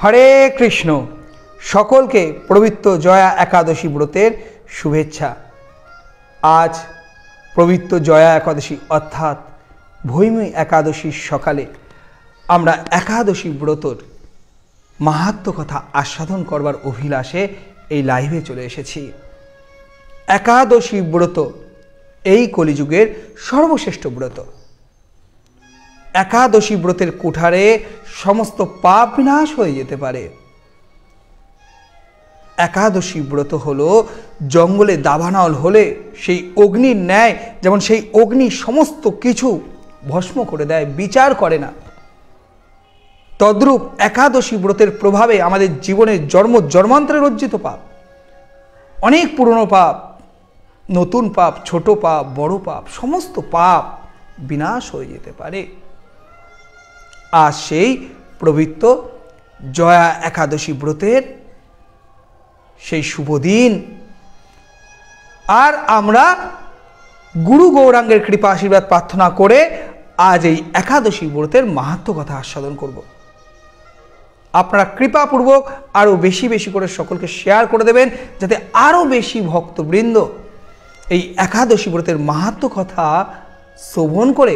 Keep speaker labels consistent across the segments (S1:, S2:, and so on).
S1: হরে কৃষ্ণ। সকলকে পবিত্র জয়া একাদশী ব্রতের শুভেচ্ছা। আজ পবিত্র জয়া একাদশী অর্থাৎ ভৈমী একাদশীর সকালে আমরা একাদশী ব্রতর মাহাত্ম্য কথা আস্বাদন করবার অভিলাষে এই লাইভে চলে এসেছি। একাদশী ব্রত এই কলিযুগের সর্বশ্রেষ্ঠ ব্রত। একাদশী ব্রতের কুঠারে সমস্ত পাপ বিনাশ হয়ে যেতে পারে। একাদশী ব্রত হলো জঙ্গলে দাবানল হলে সেই অগ্নির ন্যায়, যেমন সেই অগ্নি সমস্ত কিছু ভস্ম করে দেয়, বিচার করে না, তদ্রূপ একাদশী ব্রতের প্রভাবে আমাদের জীবনের জন্ম জন্মান্তরের অর্জিত পাপ, অনেক পুরনো পাপ, নতুন পাপ, ছোট পাপ, বড় পাপ, সমস্ত পাপ বিনাশ হয়ে যেতে পারে। আর সেই পবিত্র জয়া একাদশী ব্রতের সেই শুভ দিন, আর আমরা গুরু গৌরাঙ্গের কৃপা আশীর্বাদ প্রার্থনা করে আজ এই একাদশী ব্রতের মাহাত্ম্য কথা আস্বাদন করব। আপনারা কৃপাপূর্বক আরও বেশি বেশি করে সকলকে শেয়ার করে দেবেন, যাতে আরও বেশি ভক্তবৃন্দ এই একাদশী ব্রতের মাহাত্ম্য কথা শ্রবণ করে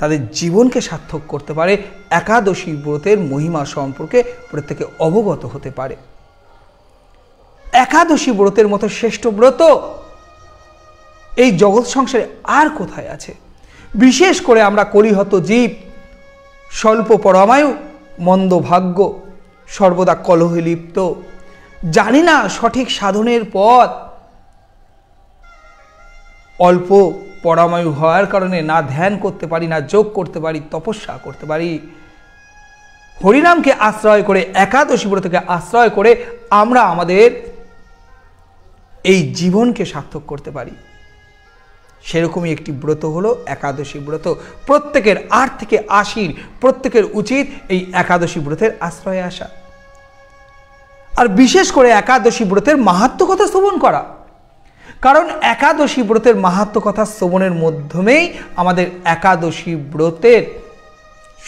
S1: তাদের জীবনকে সার্থক করতে পারে, একাদশী ব্রতের মহিমা সম্পর্কে প্রত্যেকে অবগত হতে পারে। একাদশী ব্রতের মতো শ্রেষ্ঠ ব্রত এই জগৎ সংসারে আর কোথায় আছে? বিশেষ করে আমরা কলিহত জীব, স্বল্প পরমায়ু, মন্দ ভাগ্য, সর্বদা কলহে লিপ্ত, জানি না সঠিক সাধনের পথ, অল্প পরমায়ু হওয়ার কারণে না ধ্যান করতে পারি, না যোগ করতে পারি, তপস্যা করতে পারি। হরিনামকে আশ্রয় করে, একাদশী ব্রতকে আশ্রয় করে আমরা আমাদের এই জীবনকে সার্থক করতে পারি। সেরকমই একটি ব্রত হলো একাদশী ব্রত। প্রত্যেকের 8 থেকে 80 প্রত্যেকের উচিত এই একাদশী ব্রতের আশ্রয়ে আসা, আর বিশেষ করে একাদশী ব্রতের মাহাত্ম্য কথা শ্রবণ করা। কারণ একাদশী ব্রতের মাহাত্ম্য কথা শ্রবণের মাধ্যমেই আমাদের একাদশী ব্রতের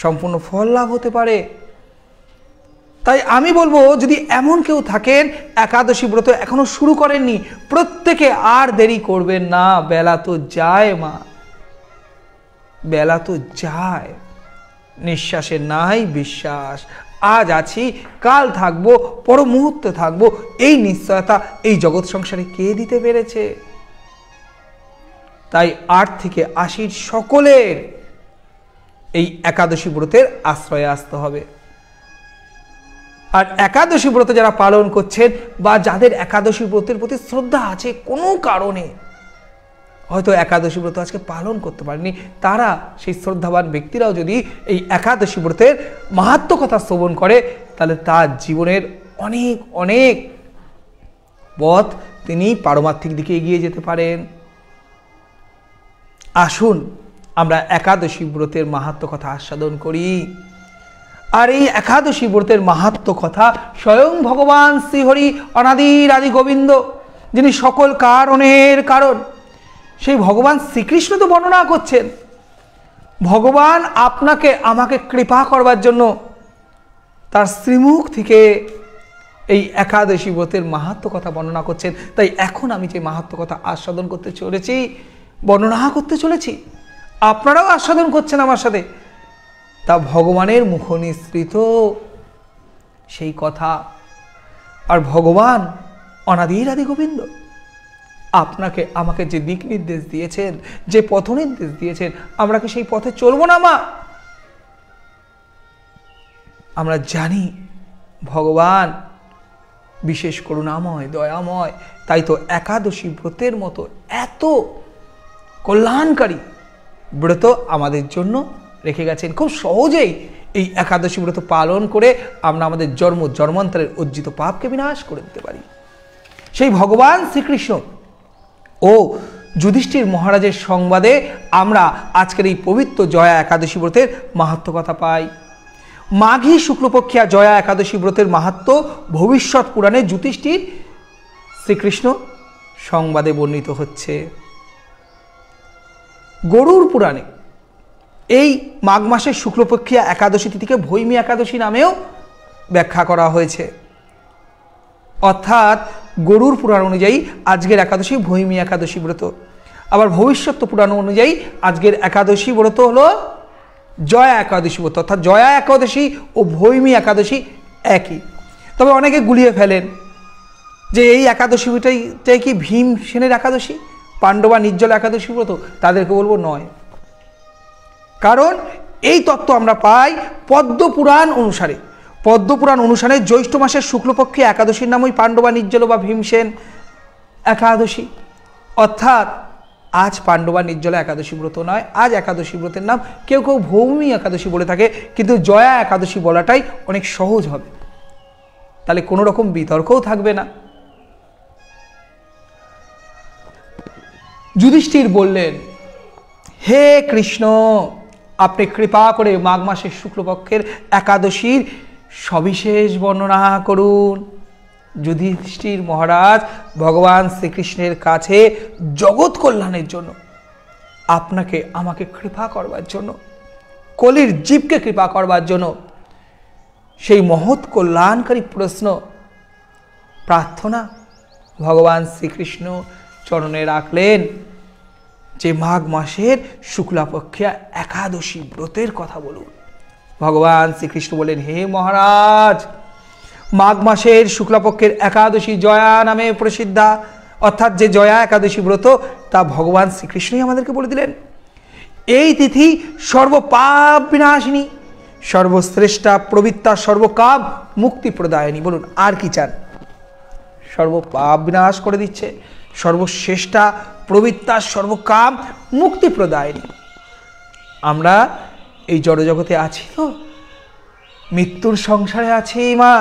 S1: সম্পূর্ণ ফল লাভ হতে পারে। তাই আমি বলবো, যদি এমন কেউ থাকেন একাদশী ব্রত এখনো শুরু করেননি, প্রত্যেকে আর দেরি করবেন না। বেলা তো যায় মা, বেলা তো যায়। নিঃশ্বাসে নাই বিশ্বাস, আজ আছি কাল থাকবো, পর মুহূর্তে থাকবো, এই নিশ্চয়তা এই জগৎ সংসারে কে দিতে পেরেছে? তাই 8 থেকে 80 সকলের এই একাদশী ব্রতের আশ্রয়ে আসতে হবে। আর একাদশী ব্রত যারা পালন করছেন বা যাদের একাদশী ব্রতের প্রতি শ্রদ্ধা আছে, কোনো কারণে হয়তো একাদশী ব্রত আজকে পালন করতে পারেনি, তারা সেই শ্রদ্ধাবান ব্যক্তিরাও যদি এই একাদশী ব্রতের মাহাত্ম্য কথা শ্রবণ করে, তাহলে তার জীবনের অনেক অনেক পথ তিনি পারমার্থিক দিকে এগিয়ে যেতে পারেন। আসুন আমরা একাদশী ব্রতের মাহাত্ম্য কথা আস্বাদন করি। আর এই একাদশী ব্রতের মাহাত্ম্য কথা স্বয়ং ভগবান শ্রীহরি অনাদির আদি গোবিন্দ, যিনি সকল কারণের কারণ, সেই ভগবান শ্রীকৃষ্ণ তো বর্ণনা করছেন। ভগবান আপনাকে আমাকে কৃপা করবার জন্য তার শ্রীমুখ থেকে এই একাদশী ব্রতের মাহাত্ম্য কথা বর্ণনা করছেন। তাই এখন আমি যে মাহাত্ম্য কথা আস্বাদন করতে চলেছি, বর্ণনা করতে চলেছি, আপনারাও আস্বাদন করছেন আমার সাথে, তা ভগবানের মুখ নিঃসৃত সেই কথা। আর ভগবান অনাদির আদি গোবিন্দ আপনাকে আমাকে যে দিক নির্দেশ দিয়েছেন, যে পথ নির্দেশ দিয়েছেন, আমরা কি সেই পথে চলবো না মা? আমরা জানি ভগবান বিশেষ করুণাময়, দয়াময়। তাই তো একাদশী ব্রতের মতো এত কল্যাণকারী ব্রত আমাদের জন্য রেখে গেছেন। খুব সহজেই এই একাদশী ব্রত পালন করে আমরা আমাদের জন্ম জন্মান্তরের অর্জিত পাপকে বিনাশ করে দিতে পারি। সেই ভগবান শ্রীকৃষ্ণ ও যুধিষ্ঠির মহারাজের সংবাদে আমরা আজকের এই পবিত্র জয়া একাদশী ব্রতের মাহাত্ম্য কথা পাই। মাঘী শুক্লপক্ষিয়া জয়া একাদশী ব্রতের মাহাত্ম্য ভবিষ্যৎ পুরাণে যুধিষ্ঠির শ্রীকৃষ্ণ সংবাদে বর্ণিত হচ্ছে। গরুড় পুরাণে এই মাঘ মাসের শুক্লপক্ষিয়া একাদশী তিথিকে ভৈমী একাদশী নামেও ব্যাখ্যা করা হয়েছে। অর্থাৎ গরুর পুরাণ অনুযায়ী আজকের একাদশী ভৈমী একাদশী ব্রত, আবার ভবিষ্যৎ পুরাণ অনুযায়ী আজকের একাদশী ব্রত হলো জয়া একাদশী ব্রত। অর্থাৎ জয়া একাদশী ও ভৈমী একাদশী একই। তবে অনেকে গুলিয়ে ফেলেন যে এই একাদশীটাই কি ভীমসেনের একাদশী, পাণ্ডবা নির্জল একাদশী ব্রত? তাদেরকে বলবো নয়, কারণ এই তত্ত্ব আমরা পাই পদ্মপুরাণ অনুসারে। পদ্মপুরাণ অনুসারে জ্যৈষ্ঠ মাসের শুক্লপক্ষে একাদশীর নাম ওই পাণ্ডবা নির্জল বা ভীমসেন একাদশী। অর্থাৎ আজ পাণ্ডবা নির্জলা একাদশী ব্রত নয়, আজ একাদশী ব্রতের নাম কেউ কেউ ভৌমী একাদশী বলে থাকে, কিন্তু জয়া একাদশী বলাটাই অনেক সহজ হবে, তাহলে কোনো রকম বিতর্কও থাকবে না। যুধিষ্ঠির বললেন, হে কৃষ্ণ, আপনি কৃপা করে মাঘ মাসের শুক্লপক্ষের একাদশীর সবিশেষ বর্ণনা করুন। যুধিষ্ঠির মহারাজ ভগবান শ্রীকৃষ্ণের কাছে জগৎ কল্যাণের জন্য, আপনাকে আমাকে কৃপা করবার জন্য, কলির জীবকে কৃপা করবার জন্য সেই মহৎ কল্যাণকারী প্রশ্ন প্রার্থনা ভগবান শ্রীকৃষ্ণ চরণে রাখলেন যে মাঘ মাসের শুক্লাপক্ষে একাদশী ব্রতের কথা বলুন। ভগবান শ্রীকৃষ্ণ বলেন, হে মহারাজ, মাঘ মাসের শুক্লাপক্ষের একাদশী জয়া নামে প্রসিদ্ধা, অর্থাৎ যে জয়া একাদশী ব্রত তা ভগবান শ্রীকৃষ্ণই আমাদেরকে বলে দিলেন। এই তিথি সর্বপাপ বিনাশিনী, সর্বশ্রেষ্ঠা, প্রবৃত্তা, সর্বকাম মুক্তি প্রদায়িনী। বলুন আর কি চান? সর্বপাপ বিনাশ করে দিচ্ছে, সর্বশ্রেষ্ঠা, প্রবৃত্তা, সর্বকাম মুক্তি প্রদায়িনী। আমরা এই জড়জগতে আছি তো, মৃত্যুর সংসারে আছি মা,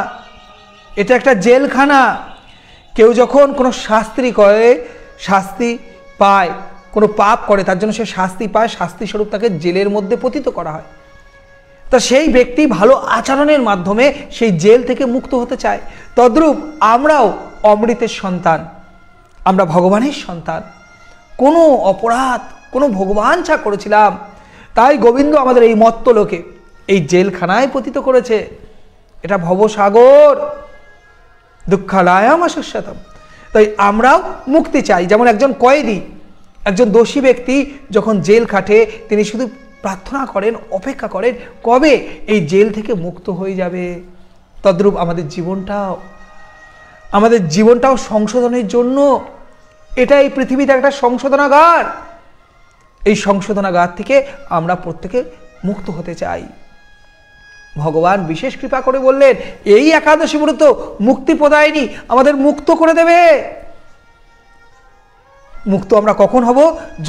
S1: এটা একটা জেলখানা। কেউ যখন কোনো শাস্তি পায়, কোনো পাপ করে তার জন্য সে শাস্তি পায়, শাস্তি স্বরূপ তাকে জেলের মধ্যে পতিত করা হয়। তা সেই ব্যক্তি ভালো আচরণের মাধ্যমে সেই জেল থেকে মুক্ত হতে চায়। তদ্রূপ আমরাও অমৃতের সন্তান, আমরা ভগবানের সন্তান। কোনো অপরাধ, কোনো ভগবানছা করেছিলাম, তাই গোবিন্দ আমাদের এই মত্ত লোকে, এই জেলখানায় পতিত করেছে। এটা ভবসাগর, দুঃখালয়াম অশস্যতম। তাই আমরাও মুক্তি চাই। যেমন একজন কয়েদি, একজন দোষী ব্যক্তি যখন জেল খাটে, তিনি শুধু প্রার্থনা করেন, অপেক্ষা করেন কবে এই জেল থেকে মুক্ত হয়ে যাবে। তদ্রূপ আমাদের জীবনটাও সংশোধনের জন্য। এটা এই পৃথিবীতে একটা সংশোধনাগার। এই সংশোধনাগার থেকে আমরা প্রত্যেকে মুক্ত হতে চাই। ভগবান বিশেষ কৃপা করে বললেন, এই একাদশী ব্রত মুক্তি প্রদায়িনী, আমাদের মুক্ত করে দেবে। মুক্ত আমরা কখন হব?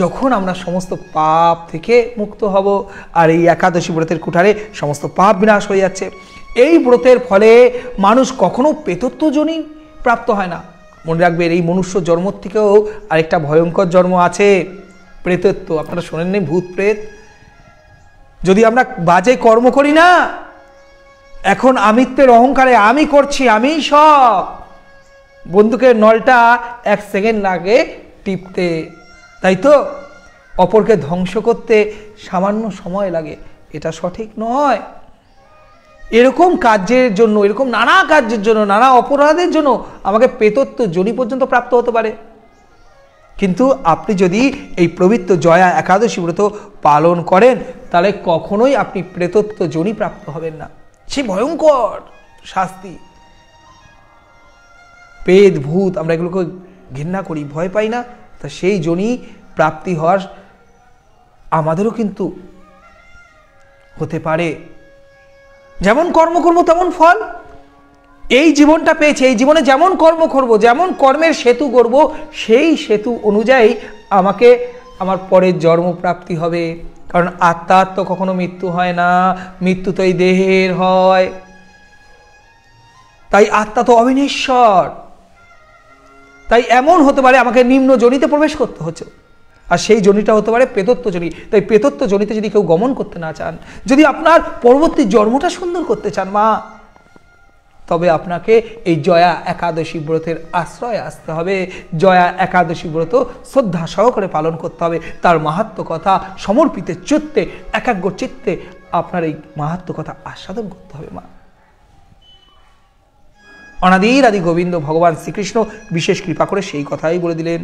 S1: যখন আমরা সমস্ত পাপ থেকে মুক্ত হব। আর এই একাদশী ব্রতের কুঠারে সমস্ত পাপ বিনাশ হয়ে যাচ্ছে। এই ব্রতের ফলে মানুষ কখনো প্রেতত্বজনী প্রাপ্ত হয় না। মনে রাখবেন, এই মনুষ্য জন্ম থেকেও আরেকটা ভয়ঙ্কর জন্ম আছে, প্রেতত্ব। আপনারা শোনেননি ভূত প্রেত? যদি আমরা বাজে কর্ম করি না, এখন আমিত্বের অহংকারে আমি করছি, আমি সব, বন্দুকের নলটা 1 সেকেন্ড লাগে টিপতে, তাই তো? অপরকে ধ্বংস করতে সামান্য সময় লাগে, এটা সঠিক নয়। এরকম কাজের জন্য, এরকম নানা কাজের জন্য, নানা অপরাধের জন্য আমাকে প্রেতত্ব যোনি পর্যন্ত প্রাপ্ত হতে পারে। কিন্তু আপনি যদি এই পবিত্র জয়া একাদশী ব্রত পালন করেন, তাহলে কখনোই আপনি প্রেতত্ব যোনি প্রাপ্ত হবেন না। সে ভয়ঙ্কর শাস্তি। প্রেত ভূত আমরা এগুলোকে ঘৃণা করি, ভয় পাই না, তা সেই যোনি প্রাপ্তি হওয়ার আমাদেরও কিন্তু হতে পারে। যেমন কর্ম করব তেমন ফল। এই জীবনটা পেয়েছি, এই জীবনে যেমন কর্ম করব, যেমন কর্মের সেতু করব, সেই সেতু অনুযায়ী আমাকে আমার পরের জন্ম প্রাপ্তি হবে। কারণ আত্মার তো কখনো মৃত্যু হয় না, মৃত্যু তো এই দেহের হয়। তাই আত্মা তো অবিনশ্বর। তাই এমন হতে পারে আমাকে নিম্ন যোনিতে প্রবেশ করতে হচ্ছে, আর সেই যোনিটা হতে পারে প্রেতত্ব যোনি। তাই প্রেতত্ব যোনিতে যদি কেউ গমন করতে না চান, যদি আপনার পরবর্তী জন্মটা সুন্দর করতে চান মা, তবে আপনাকে এই জয়া একাদশী ব্রতের আশ্রয়ে আসতে হবে। জয়া একাদশী ব্রত শ্রদ্ধা সহকারে পালন করতে হবে। তার মাহাত্ম্য কথা সমর্পিত চিত্তে, একাগ্র চিত্তে আপনার এই মাহাত্ম্য কথা আস্বাদন করতে হবে মা। অনাদির আদি গোবিন্দ ভগবান শ্রীকৃষ্ণ বিশেষ কৃপা করে সেই কথাই বলে দিলেন।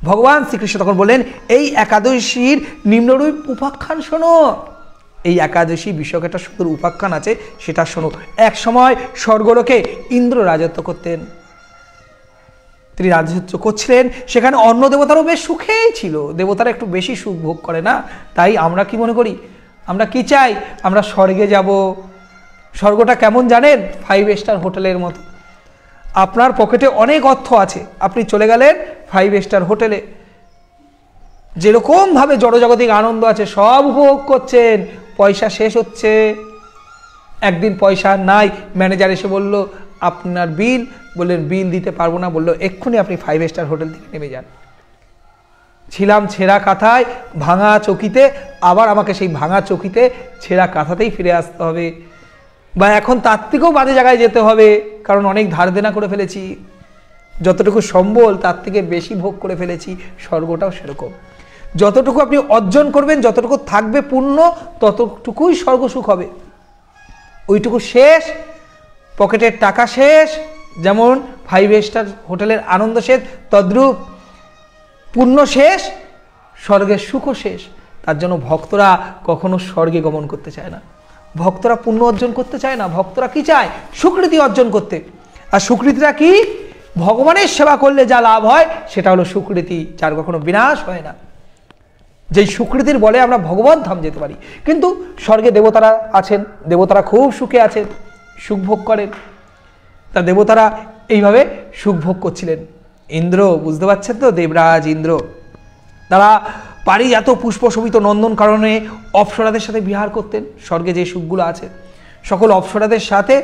S1: ভগবান শ্রীকৃষ্ণ তখন বললেন, এই একাদশীর নিম্নরূপ উপাখ্যান শোনো। এই একাদশী বিষয়ক একটা সুন্দর উপাখ্যান আছে, সেটা শোনো। এক সময় স্বর্গলোকে ইন্দ্র রাজত্ব করতেন। তিনি রাজত্ব করছিলেন, সেখানে অন্য দেবতারও বেশ সুখেই ছিল। দেবতারা একটু বেশি সুখ ভোগ করে না? তাই আমরা কি মনে করি, আমরা কি চাই? আমরা স্বর্গে যাব। স্বর্গটা কেমন জানেন? 5 স্টার হোটেলের মতো। আপনার পকেটে অনেক অর্থ আছে, আপনি চলে গেলেন 5 স্টার হোটেলে, যেরকমভাবে জড়জাগতিক আনন্দ আছে সব উপভোগ করছেন, পয়সা শেষ হচ্ছে। একদিন পয়সা নাই, ম্যানেজার এসে বলল আপনার বিল, বললেন বিল দিতে পারবো না, বললো এক্ষুনি আপনি 5 স্টার হোটেল থেকে নেমে যান। ছিলাম ছেঁড়া কাঁথায় ভাঙা চকিতে, আবার আমাকে সেই ভাঙা চকিতে ছেঁড়া কাঁথাতেই ফিরে আসতে হবে, বা এখন তার থেকেও বাজে জায়গায় যেতে হবে, কারণ অনেক ধার দেনা করে ফেলেছি, যতটুকু সম্বল তার থেকে বেশি ভোগ করে ফেলেছি। স্বর্গটাও সেরকম, যতটুকু আপনি অর্জন করবেন, যতটুকু থাকবে পূর্ণ, ততটুকুই স্বর্গ সুখ হবে। ওইটুকু শেষ, পকেটের টাকা শেষ, যেমন 5 স্টার হোটেলের আনন্দ শেষ, তদ্রূপ পূর্ণ শেষ, স্বর্গের সুখও শেষ। তার জন্য ভক্তরা কখনো স্বর্গে গমন করতে চায় না, ভক্তরা পুণ্য অর্জন করতে চায় না, ভক্তরা কি চায়? সুকৃতি অর্জন করতে। আর সুকৃতিটা কি? ভগবানের সেবা করলে যা লাভ হয় সেটা হলো সুকৃতি, যার কখনো বিনাশ হয় না। যেই সুকৃতির বলে আমরা ভগবত ধাম যেতে পারি। কিন্তু স্বর্গে দেবতারা আছেন, দেবতারা খুব সুখে আছেন, সুখ ভোগ করেন। তা দেবতারা এইভাবে সুখ ভোগ করছিলেন। ইন্দ্র, বুঝতে পারছেন তো, দেবরাজ ইন্দ্র, তারা পারিজাত পুষ্প শোভিত নন্দন কারণে অপ্সরাদের সাথে বিহার করতেন। স্বর্গে যে সুখগুলো আছে সকল অপ্সরাদের সাথে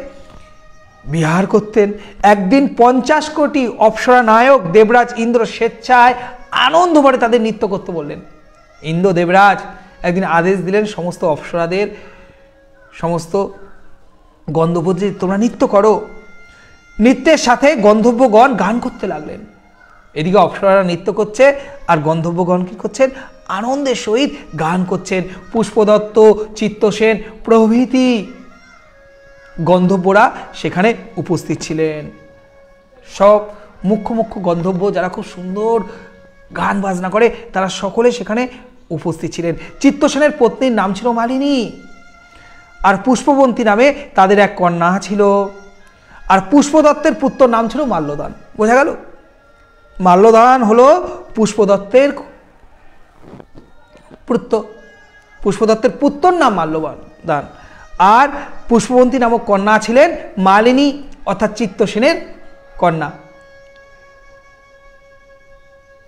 S1: বিহার করতেন। একদিন 50 কোটি অপ্সরা নায়ক দেবরাজ ইন্দ্র স্বেচ্ছায় আনন্দ ভরে তাদের নৃত্য করতে বললেন। ইন্দ্র দেবরাজ একদিন আদেশ দিলেন সমস্ত অপ্সরাদের, সমস্ত গন্ধর্বদের, তোমরা নৃত্য করো। নৃত্যের সাথে গন্ধর্বগণ গান করতে লাগলেন। এদিকে অপ্সরারা নৃত্য করছে আর গন্ধর্বগণ কি করছেন? আনন্দের সহিত গান করছেন। পুষ্পদত্ত, চিত্তসেন প্রভৃতি গন্ধর্বরা সেখানে উপস্থিত ছিলেন। সব মুখ্য মুখ্য গন্ধর্ব যারা খুব সুন্দর গান বাজনা করে, তারা সকলে সেখানে উপস্থিত ছিলেন। চিত্তসেনের পত্নীর নাম ছিল মালিনী, আর পুষ্পবন্তী নামে তাদের এক কন্যা ছিল, আর পুষ্পদত্তের পুত্র নাম ছিল মাল্যদান। বোঝা গেল? মাল্যদান হলো পুষ্পদত্তের পুত্র, পুষ্পদত্তের পুত্রর নাম মাল্যদান, আর পুষ্পবন্তী নামক কন্যা ছিলেন মালিনী, অর্থাৎ চিত্তসেনের কন্যা।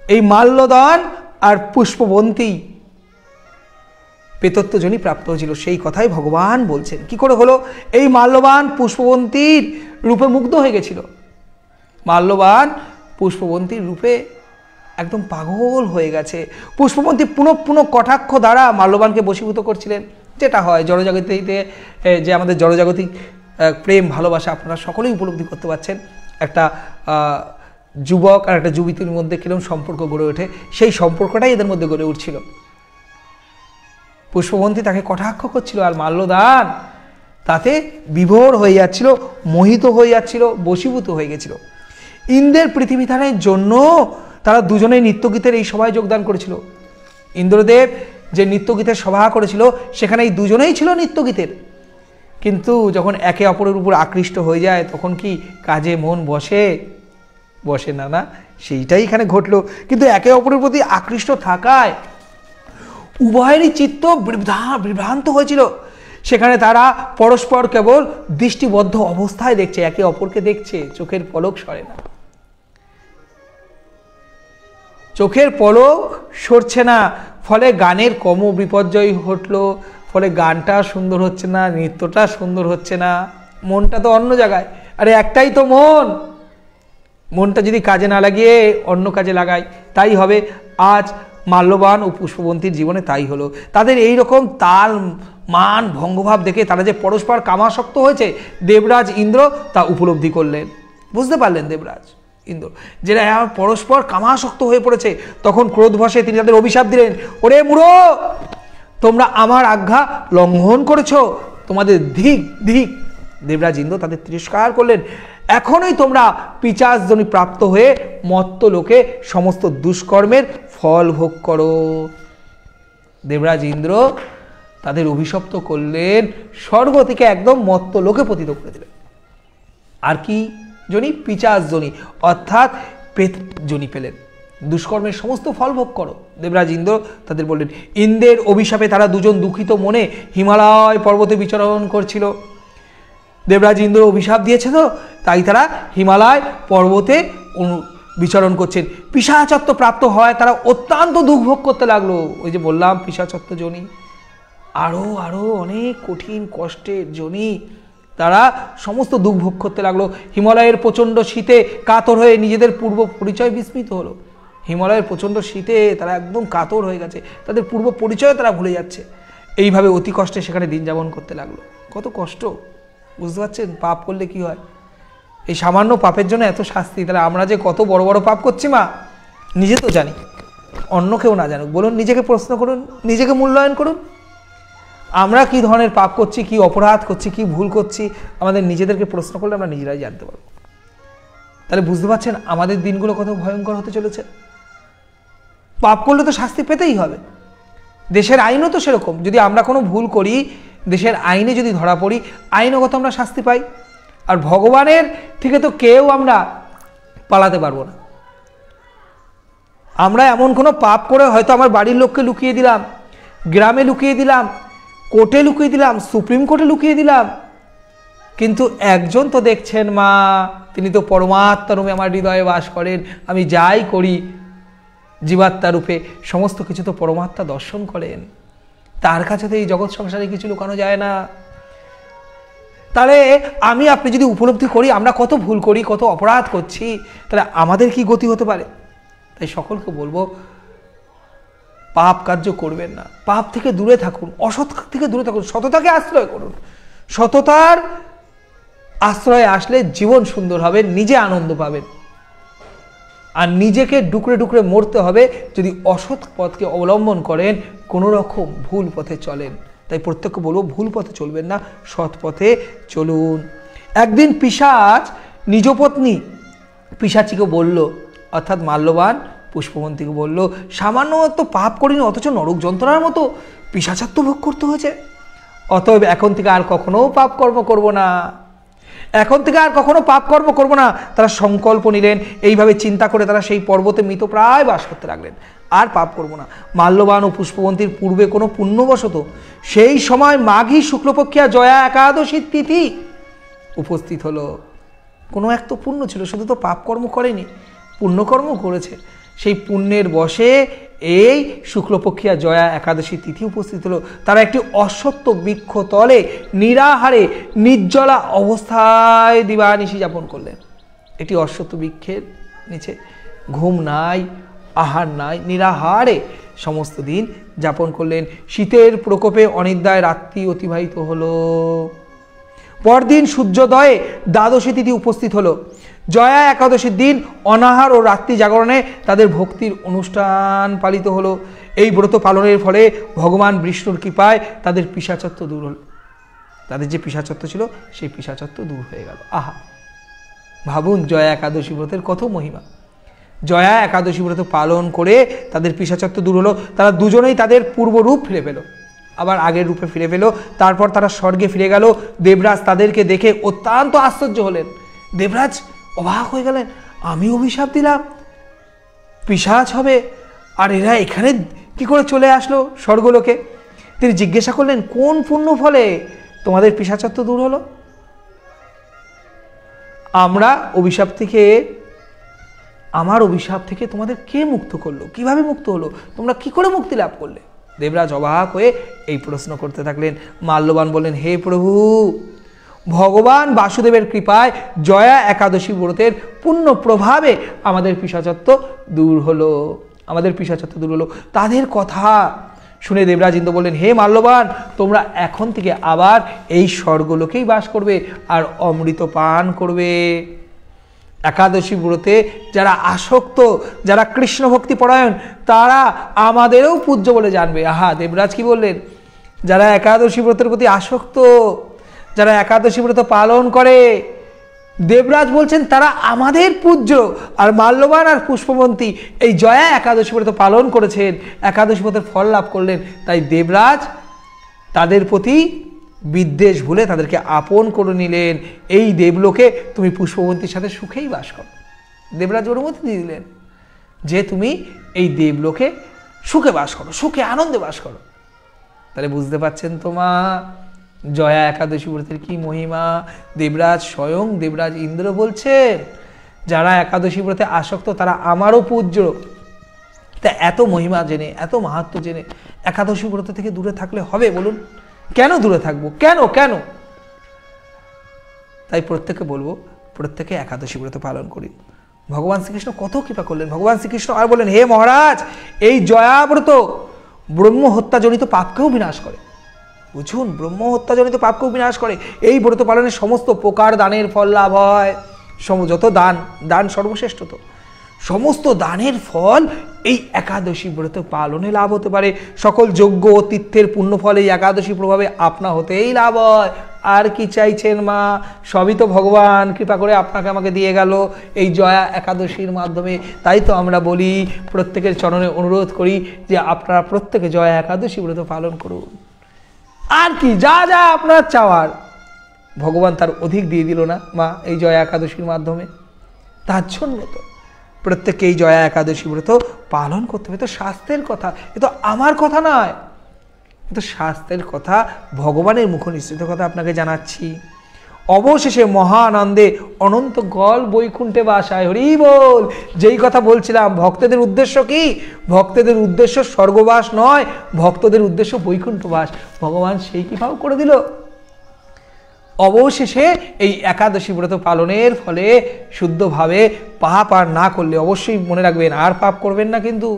S1: এই মাল্যদান আর পুষ্পবন্তী পেতত্বজনী প্রাপ্ত হয়েছিল, সেই কথাই ভগবান বলছেন। কি করে হলো? এই মাল্যবান পুষ্পবন্তীর রূপে মুগ্ধ হয়ে গেছিল। মাল্যবান পুষ্পবন্তীর রূপে একদম পাগল হয়ে গেছে। পুষ্পবন্তী পুনঃ পুনঃ কটাক্ষ দ্বারা মাল্যবানকে বশীভূত করছিলেন, যেটা হয় জড়জাগতিতে, যে আমাদের জড়জাগতিক প্রেম ভালোবাসা আপনারা সকলেই উপলব্ধি করতে পারছেন। একটা যুবক আর একটা যুবতীর মধ্যে কিরকম সম্পর্ক গড়ে ওঠে, সেই সম্পর্কটাই এদের মধ্যে গড়ে উঠছিল। পুষ্পবন্তী তাকে কটাক্ষ করছিল, আর মাল্যদান তাতে বিভোর হয়ে যাচ্ছিল, মোহিত হয়ে যাচ্ছিল, বশীভূত হয়ে গেছিল। ইন্দ্রের পৃথিবীধানের জন্য তারা দুজনেই নৃত্যগীতের এই সভায় যোগদান করেছিল। ইন্দ্রদেব যে নৃত্যগীতের সভা করেছিল সেখানে এই দুজনেই ছিল নৃত্যগীতের। কিন্তু যখন একে অপরের উপর আকৃষ্ট হয়ে যায় তখন কি কাজে মন বসে? বসে না, না, সেইটাই এখানে ঘটলো। কিন্তু একে অপরের প্রতি আকৃষ্ট থাকায় উভয়েরই চিত্ত বিভ্রান্ত হয়েছিল। সেখানে তারা পরস্পর কেবল দৃষ্টিবদ্ধ অবস্থায় দেখছে, একে অপরকে দেখছে, চোখের পলক সরে না, চোখের পলক সরছে না। ফলে গানের কম বিপর্যয় ঘটলো, ফলে গানটা সুন্দর হচ্ছে না, নৃত্যটা সুন্দর হচ্ছে না, মনটা তো অন্য জায়গায়। আরে একটাই তো মন, মনটা যদি কাজে না লাগিয়ে অন্য কাজে লাগাই তাই হবে। আজ মাল্যবান ও পুষ্পবন্তীর জীবনে তাই হলো। তাদের এই রকম তাল মান ভঙ্গভাব দেখে তারা যে পরস্পর কামাসক্ত হয়েছে, দেবরাজ ইন্দ্র তা উপলব্ধি করলেন, বুঝতে পারলেন। দেবরাজ ইন্দ্র যেটা পরস্পর কামাসক্ত হয়ে পড়েছে, তখন ক্রোধবশে তিনি তাদের অভিশাপ দিলেন, ওরে মূঢ়, তোমরা আমার আজ্ঞা লঙ্ঘন করেছ, তোমাদের ধিক ধিক। দেবরাজ ইন্দ্র তাদের তিরস্কার করলেন। এখনই তোমরা পিশাচজনি প্রাপ্ত হয়ে মত্ত লোকে সমস্ত দুষ্কর্মের ফল ভোগ করো। দেবরাজ ইন্দ্র তাদের অভিশপ্ত করলেন, স্বর্গ থেকে একদম মত্ত লোকে পতিত করে দিলেন। আর কি জনি? পিশাচজনি, অর্থাৎ প্রেত জনি পেলেন। দুষ্কর্মের সমস্ত ফল ভোগ করো। দেবরাজ ইন্দ্র তাদের বললেন। ইন্দ্রের অভিশাপে তারা দুজন দুঃখিত মনে হিমালয় পর্বতে বিচরণ করছিল। দেবরাজ ইন্দ্র অভিশাপ দিয়েছে তো, তাই তারা হিমালয় পর্বতে বিচরণ করছেন। পিশাচত্ব প্রাপ্ত হয় তারা অত্যন্ত দুঃখ ভোগ করতে লাগলো। ওই যে বললাম পিশাচত্ব জনি, আরও আরও অনেক কঠিন কষ্টের জনি, তারা সমস্ত দুঃখ ভোগ করতে লাগলো। হিমালয়ের প্রচণ্ড শীতে কাতর হয়ে নিজেদের পূর্ব পরিচয় বিস্মৃত হলো। হিমালয়ের প্রচণ্ড শীতে তারা একদম কাতর হয়ে গেছে, তাদের পূর্ব পরিচয় তারা ভুলে যাচ্ছে। এইভাবে অতি কষ্টে সেখানে দিন যাপন করতে লাগলো। কত কষ্ট, বুঝতে পারছেন? পাপ করলে কি হয়? এই সামান্য পাপের জন্য এত শাস্তি। তাহলে আমরা যে কত বড় বড় পাপ করছি মা, নিজে তো জানি, অন্য কেউ না জানুক। বলুন, নিজেকে প্রশ্ন করুন, নিজেকে মূল্যায়ন করুন। আমরা কি ধরনের পাপ করছি, কি অপরাধ করছি, কি ভুল করছি, আমাদের নিজেদেরকে প্রশ্ন করলে আমরা নিজেরাই জানতে পারবো। তাহলে বুঝতে পারছেন আমাদের দিনগুলো কত ভয়ঙ্কর হতে চলেছে। পাপ করলে তো শাস্তি পেতেই হবে। দেশের আইনও তো সেরকম। যদি আমরা কোনো ভুল করি, দেশের আইনে যদি ধরা পড়ি, আইনগত আমরা শাস্তি পাই। আর ভগবানের থেকে তো কেউ আমরা পালাতে পারবো না। আমরা এমন কোনো পাপ করে হয়তো আমার বাড়ির লোককে লুকিয়ে দিলাম, গ্রামে লুকিয়ে দিলাম, কোর্টে লুকিয়ে দিলাম, সুপ্রিম কোর্টে লুকিয়ে দিলাম, কিন্তু একজন তো দেখছেন মা, তিনি তো পরমাত্মা রূপে আমার হৃদয়ে বাস করেন। আমি যাই করি জীবাত্মা রূপে, সমস্ত কিছু তো পরমাত্মা দর্শন করেন। তার কাছে তো এই জগৎ সংসারে কিছু লুকানো যায় না। তাহলে আমি আপনি যদি উপলব্ধি করি আমরা কত ভুল করি, কত অপরাধ করছি, তাহলে আমাদের কি গতি হতে পারে? তাই সকলকে বলবো, পাপ কার্য করবেন না, পাপ থেকে দূরে থাকুন, অসৎ থেকে দূরে থাকুন, সততাকে আশ্রয় করুন। সততার আশ্রয়ে আসলে জীবন সুন্দর হবে, নিজে আনন্দ পাবেন। আর নিজেকে ডুকরে ডুকরে মরতে হবে যদি অসৎ পথকে অবলম্বন করেন, কোনো রকম ভুল পথে চলেন। তাই প্রত্যেককে বলবো, ভুল পথে চলবেন না, সৎ পথে চলুন। একদিন পিশাচ নিজ পত্নী পিশাচিকে বলল, অর্থাৎ মাল্যবান পুষ্পবন্তীকে বলল, সামান্য তো পাপ করিনি, অথচ নরক যন্ত্রণার মতো পিশাচাত্ব ভোগ করতে হয়েছে। অতএব এখন থেকে আর কখনো পাপ কর্ম করব না, এখন থেকে আর কখনো পাপ কর্ম করব না। তারা সংকল্প নিলেন। এইভাবে চিন্তা করে তারা সেই পর্বতে মৃতপ্রায় বাস করতে লাগলেন। আর পাপ করব না। মাল্যবান ও পুষ্পবন্তীর পূর্বে কোনো পুণ্যবশত সেই সময় মাঘী শুক্লপক্ষিয়া জয়া একাদশীর তিথি উপস্থিত হলো। কোনো এক তো পুণ্য ছিল, শুধু তো পাপ কর্ম করেনি, পুণ্যকর্ম করেছে। সেই পুণ্যের বশে এই শুক্লপক্ষিয়া জয়া একাদশী তিথি উপস্থিত হলো। তারা একটি অশ্বত্থ বৃক্ষ তলে নিরাহারে নির্জলা অবস্থায় দিবানিশি যাপন করলেন। এটি অশ্বত্থ বৃক্ষের নিচে, ঘুম নাই, আহার নাই, নিরাহারে সমস্ত দিন যাপন করলেন। শীতের প্রকোপে অনিদ্রায় রাত্রি অতিবাহিত হলো। পরদিন সূর্যোদয়ে দ্বাদশী তিথি উপস্থিত হলো। জয়া একাদশীর দিন অনাহার ও রাত্রি জাগরণে তাদের ভক্তির অনুষ্ঠান পালিত হলো। এই ব্রত পালনের ফলে ভগবান বিষ্ণুর কৃপায় তাদের পিশাচত্ব দূর হল। তাদের যে পিশাচত্ব ছিল সেই পিশাচত্ব দূর হয়ে গেল। আহা, ভাবুন জয়া একাদশী ব্রতের কত মহিমা। জয়া একাদশী ব্রত পালন করে তাদের পিশাচত্ব দূর হলো। তারা দুজনেই তাদের পূর্বরূপ ফিরে পেল, আবার আগের রূপে ফিরে পেল। তারপর তারা স্বর্গে ফিরে গেল। দেবরাজ তাদেরকে দেখে অত্যন্ত আশ্চর্য হলেন। দেবরাজ অবাক হয়ে গেলেন, আমি অভিশাপ দিলাম পিশাচ হবে, আর এরা এখানে কি করে চলে আসলো স্বর্গলোকে? তিনি জিজ্ঞাসা করলেন, কোন পুণ্য ফলে তোমাদের পিশাচত্ব দূর হলো? আমার অভিশাপ থেকে তোমাদের কে মুক্ত করলো? কিভাবে মুক্ত হলো? তোমরা কি করে মুক্তি লাভ করলে? দেবরাজ অবাক হয়ে এই প্রশ্ন করতে থাকলেন। মাল্যবান বললেন, হে প্রভু, ভগবান বাসুদেবের কৃপায় জয়া একাদশী ব্রতের পুণ্য প্রভাবে আমাদের পিশাচত্ব দূর হলো, তাদের কথা শুনে দেবরাজ ইন্দ্র বললেন, হে মাল্যবান, তোমরা এখন থেকে আবার এই স্বর্গলোকেই বাস করবে আর অমৃত পান করবে। একাদশী ব্রতে যারা আসক্ত, যারা কৃষ্ণ ভক্তি পরায়ণ, তারা আমাদেরও পূজ্য বলে জানবে। আহা, দেবরাজ কি বললেন? যারা একাদশী ব্রতের প্রতি আসক্ত, যারা একাদশী ব্রত পালন করে, দেবরাজ বলছেন তারা আমাদের পূজ্য। আর মাল্যবান আর পুষ্পবন্তী এই জয়া একাদশী ব্রত পালন করেছেন, একাদশী ব্রতের ফল লাভ করলেন। তাই দেবরাজ তাদের প্রতি বিদ্বেষ ভুলে তাদেরকে আপন করে নিলেন। এই দেবলোকে তুমি পুষ্পবন্তীর সাথে সুখেই বাস করো। দেবরাজ অনুমতি দিয়ে দিলেন যে তুমি এই দেবলোকে সুখে বাস করো, সুখে আনন্দে বাস করো। তাহলে বুঝতে পারছেন তো মা, জয়া একাদশী ব্রতের কি মহিমা। দেবরাজ স্বয়ং দেবরাজ ইন্দ্র বলছেন যারা একাদশী ব্রতে আসক্ত তারা আমারও পূজ্য। তা এত মহিমা জেনে, এত মাহাত্ম্য জেনে একাদশী ব্রত থেকে দূরে থাকলে হবে বলুন? কেন দূরে থাকবো? কেন কেন? তাই প্রত্যেকে বলবো, প্রত্যেকে একাদশী ব্রত পালন করি। ভগবান শ্রীকৃষ্ণ কত কৃপা করলেন। ভগবান শ্রীকৃষ্ণ আর বললেন, হে মহারাজ, এই জয়া ব্রত ব্রহ্ম হত্যাজনিত পাপকেও বিনাশ করে। বুঝুন, ব্রহ্ম হত্যাজনিত পাপকেও বিনাশ করে। এই ব্রত পালনের সমস্ত প্রকার দানের ফল লাভ হয়। যত দান, দান সর্বশ্রেষ্ঠ, তো সমস্ত দানের ফল এই একাদশী ব্রত পালনে লাভ হতে পারে। সকল যজ্ঞ ও তীর্থের পুণ্যফল এই একাদশী প্রভাবে আপনা হতেই লাভ হয়। আর কি চাইছেন মা? সবই তো ভগবান কৃপা করে আপনাকে আমাকে দিয়ে গেল এই জয়া একাদশীর মাধ্যমে। তাই তো আমরা বলি, প্রত্যেকের চরণে অনুরোধ করি যে আপনারা প্রত্যেকে জয়া একাদশী ব্রত পালন করুন। আর কি যা যা আপনার চাওয়ার ভগবান তার অধিক দিয়ে দিল না মা এই জয়া একাদশীর মাধ্যমে? তার জন্য তো প্রত্যেককে এই জয়া একাদশী ব্রত পালন করতে হবে। তো শাস্ত্রের কথা, এ তো আমার কথা নয়, এ তো শাস্ত্রের কথা, ভগবানের মুখ নিঃসৃত কথা আপনাকে জানাচ্ছি। অবশেষে মহানন্দে অনন্ত গল বৈকুণ্ঠে বাসায়। হরি বল। যেই কথা বলছিলাম, ভক্তদের উদ্দেশ্য কি? ভক্তদের উদ্দেশ্য স্বর্গবাস নয়, ভক্তদের উদ্দেশ্য বৈকুণ্ঠবাস। ভগবান সেই কৃপাও করে দিল। অবশেষে এই একাদশী ব্রত পালনের ফলে শুদ্ধভাবে পাপ আর না করলে, অবশ্যই মনে রাখবেন আর পাপ করবেন না। কিন্তু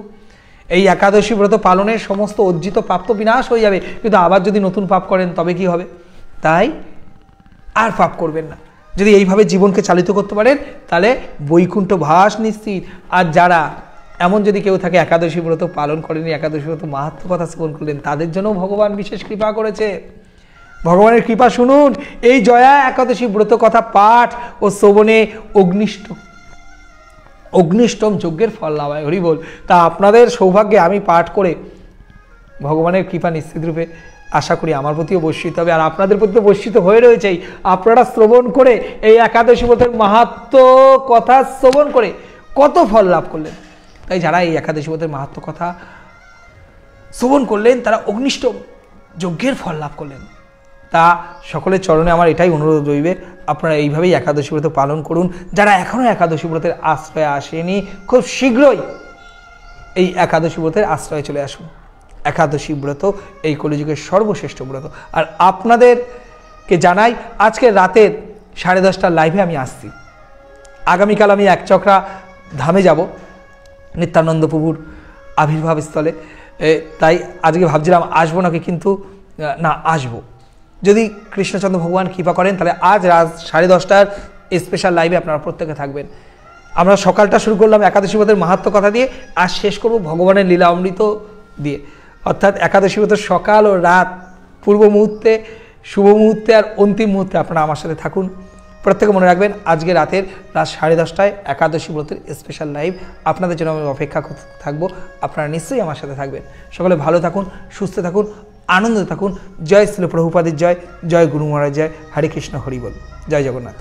S1: এই একাদশী ব্রত পালনের সমস্ত অর্জিত পাপ তো বিনাশ হয়ে যাবে, কিন্তু আবার যদি নতুন পাপ করেন তবে কি হবে? তাই আর পাপ করবেন না। যদি এইভাবে জীবনকে চালিত করতে পারেন তাহলে বৈকুণ্ঠ বাস নিশ্চিত। আর যারা এমন যদি কেউ থাকে একাদশী ব্রত পালন করেনি, একাদশী ব্রত মাহাত্ম্য কথা শ্রবণ করলেন, তাদের জন্য ভগবান বিশেষ কৃপা করেছে। ভগবানের কৃপা শুনুন। এই জয়া একাদশী ব্রত কথা পাঠ ও শ্রবণে অগ্নিষ্টম যজ্ঞের ফল লাভ হয়। হরি বল। তা আপনাদের সৌভাগ্যে আমি পাঠ করে ভগবানের কৃপা নিশ্চিত রূপে আশা করি আমার প্রতিও বর্ষিত হবে, আর আপনাদের প্রতিও বর্ষিত হয়ে রয়েছেই। আপনারা শ্রবণ করে এই একাদশী ব্রতের মাহাত্ম্য কথা শ্রবণ করে কত ফল লাভ করলেন। তাই যারা এই একাদশী ব্রতের মাহাত্ম্য কথা শ্রবণ করলেন তারা অগ্নিষ্টম যজ্ঞের ফল লাভ করলেন। তা সকলের চরণে আমার এটাই অনুরোধ রইবে, আপনারা এইভাবেই একাদশী ব্রত পালন করুন। যারা এখনও একাদশী ব্রতের আশ্রয়ে আসেনি, খুব শীঘ্রই এই একাদশী ব্রতের আশ্রয়ে চলে আসুন। একাদশী ব্রত এই কলিযুগের সর্বশ্রেষ্ঠ ব্রত। আর আপনাদেরকে জানাই, আজকে রাতের 10:30টার লাইভে আমি আসছি। আগামীকাল আমি একচক্রা ধামে যাব, নিত্যানন্দ প্রভুর আবির্ভাব স্থলে। তাই আজকে ভাবছিলাম আসবো নাকি, কিন্তু না, আসবো। যদি কৃষ্ণচন্দ্র ভগবান কৃপা করেন তাহলে আজ রাত 10:30টার স্পেশাল লাইভে আপনারা প্রত্যেকে থাকবেন। আমরা সকালটা শুরু করলাম একাদশী ব্রতের মাহাত্ম্য কথা দিয়ে, আর শেষ করব ভগবানের লীলা অমৃত দিয়ে। অর্থাৎ একাদশী ব্রতের সকাল ও রাত, পূর্ব মুহূর্তে, শুভ মুহূর্তে আর অন্তিম মুহূর্তে আপনারা আমার সাথে থাকুন। প্রত্যেকে মনে রাখবেন, আজকে রাতের রাত 10:30টায় একাদশী ব্রতের স্পেশাল লাইভ আপনাদের জন্য আমি অপেক্ষা থাকবো। আপনারা নিশ্চয়ই আমার সাথে থাকবেন। সকলে ভালো থাকুন, সুস্থ থাকুন, আনন্দে থাকুন। জয় শ্রী প্রভুপাদের জয়, জয় গুরু মহারাজ জয়। হরে কৃষ্ণ, হরি বল। জয় জগন্নাথ।